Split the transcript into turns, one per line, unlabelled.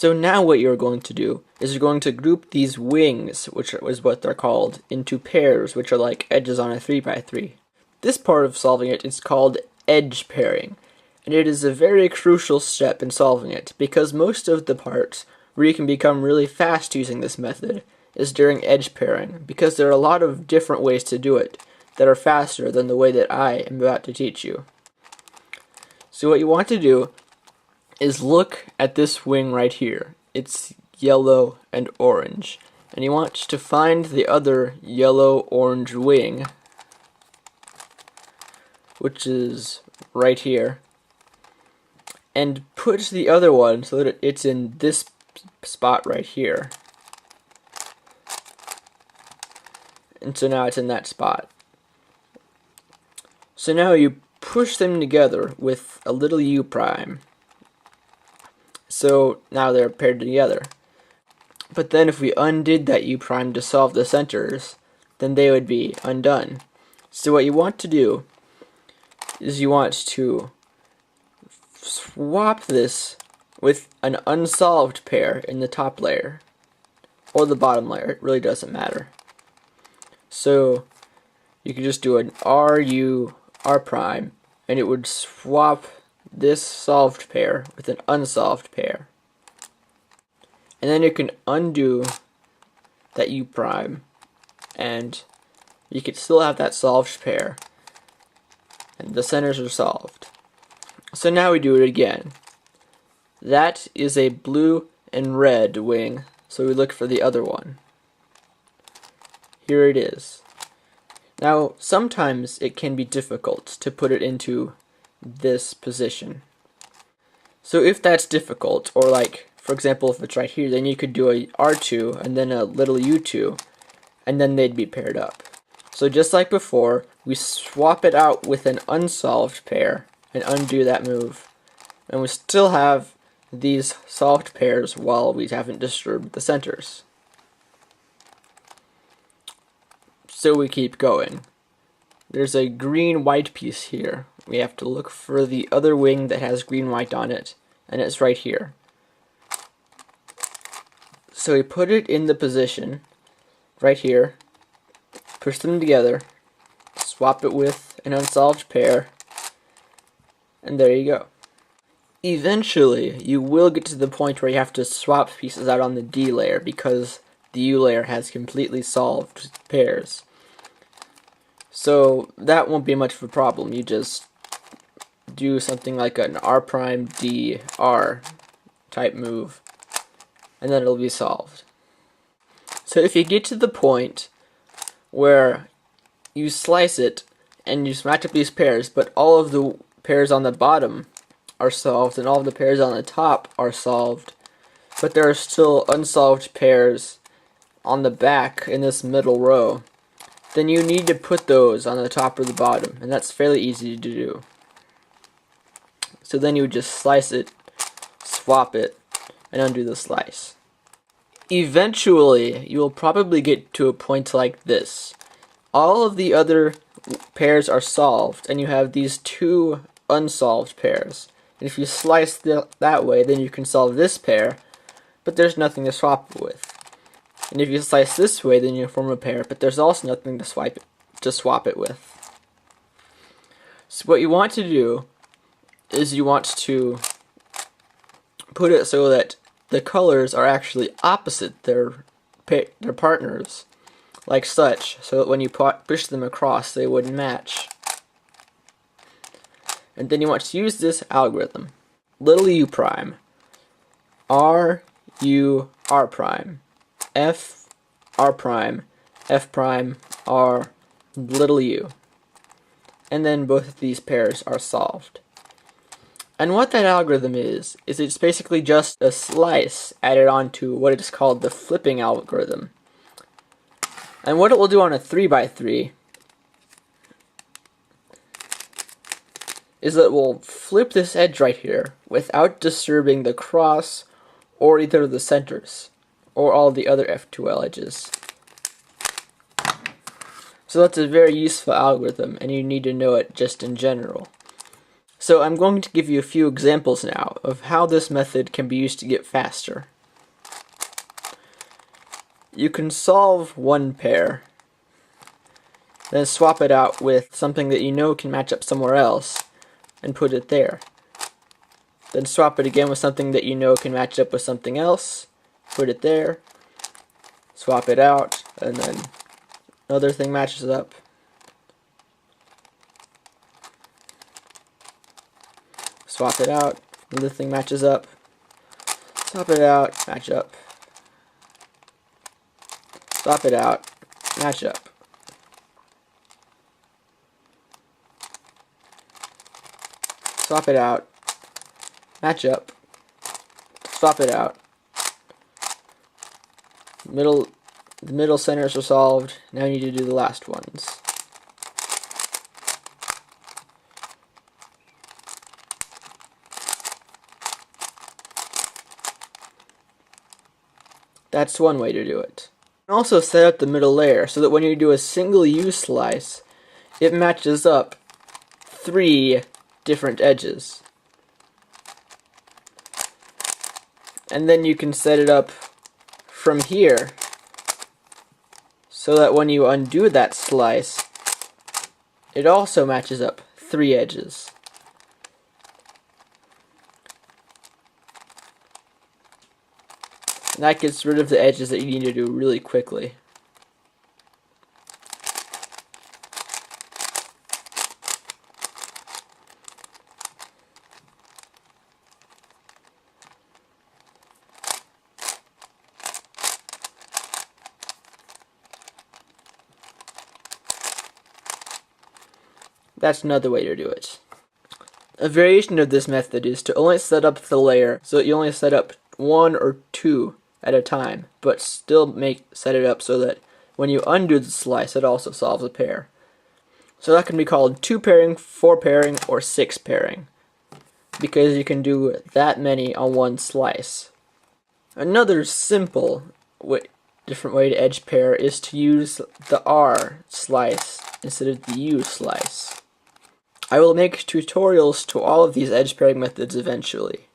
So now what you're going to do is you're going to group these wings, which is what they're called, into pairs, which are like edges on a 3x3. This part of solving it is called edge pairing, and it is a very crucial step in solving it, because most of the parts where you can become really fast using this method is during edge pairing, because there are a lot of different ways to do it that are faster than the way that I am about to teach you. So what you want to do is look at this wing right here. It's yellow and orange, and you want to find the other yellow-orange wing, which is right here, and put the other one so that it's in this spot right here. And so now it's in that spot. So now you push them together with a little u prime. So now they're paired together. But then if we undid that u prime to solve the centers, then they would be undone. So what you want to do is you want to swap this with an unsolved pair in the top layer, or the bottom layer, it really doesn't matter. So you can just do an RU R prime, and it would swap this solved pair with an unsolved pair. And then you can undo that U prime, and you can still have that solved pair, and the centers are solved. So now we do it again. That is a blue and red wing, so we look for the other one. Here it is. Now, sometimes it can be difficult to put it into this position. So if that's difficult, or like, for example, if it's right here, then you could do a R2 and then a little U2, and then they'd be paired up. So just like before, we swap it out with an unsolved pair and undo that move. And we still have these solved pairs while we haven't disturbed the centers. So we keep going. There's a green-white piece here. We have to look for the other wing that has green-white on it, and it's right here. So we put it in the position, right here, push them together, swap it with an unsolved pair, and there you go. Eventually, you will get to the point where you have to swap pieces out on the D layer, because the U layer has completely solved pairs. So that won't be much of a problem. You just do something like an R prime D R type move, and then it'll be solved. So if you get to the point where you slice it and you match up these pairs, but all of the pairs on the bottom are solved and all of the pairs on the top are solved, but there are still unsolved pairs on the back in this middle row, then you need to put those on the top or the bottom, and that's fairly easy to do. So then you would just slice it, swap it, and undo the slice. Eventually, you will probably get to a point like this. All of the other pairs are solved, and you have these two unsolved pairs. And if you slice that way, then you can solve this pair, but there's nothing to swap it with. And if you slice this way, then you form a pair, but there's also nothing to swap it with. So what you want to do is you want to put it so that the colors are actually opposite their partners, like such, so that when you push them across, they would match. And then you want to use this algorithm. Little u prime, R, U, R prime, F, R prime, F prime, R, little u. And then both of these pairs are solved. And what that algorithm is it's basically just a slice added onto what is called the flipping algorithm. And what it will do on a 3x3 is that it will flip this edge right here without disturbing the cross or either of the centers or all the other F2L edges. So that's a very useful algorithm, and you need to know it just in general. So I'm going to give you a few examples now of how this method can be used to get faster. You can solve one pair, then swap it out with something that you know can match up somewhere else, and put it there. Then swap it again with something that you know can match up with something else, put it there, swap it out, and then another thing matches up. Swap it out, another thing matches up, swap it out, match up, swap it out, match up. Swap it out, match up, swap it out. The middle centers are solved. Now you need to do the last ones. That's one way to do it. You can also set up the middle layer so that when you do a single U slice, it matches up 3 different edges. And then you can set it up from here so that when you undo that slice, it also matches up 3 edges. And that gets rid of the edges that you need to do really quickly. That's another way to do it. A variation of this method is to only set up the layer so that you only set up 1 or 2 at a time, but still set it up so that when you undo the slice, it also solves a pair. So that can be called 2 pairing, 4 pairing, or 6 pairing, because you can do that many on one slice. Another simple different way to edge pair is to use the R slice instead of the U slice. I will make tutorials to all of these edge pairing methods eventually.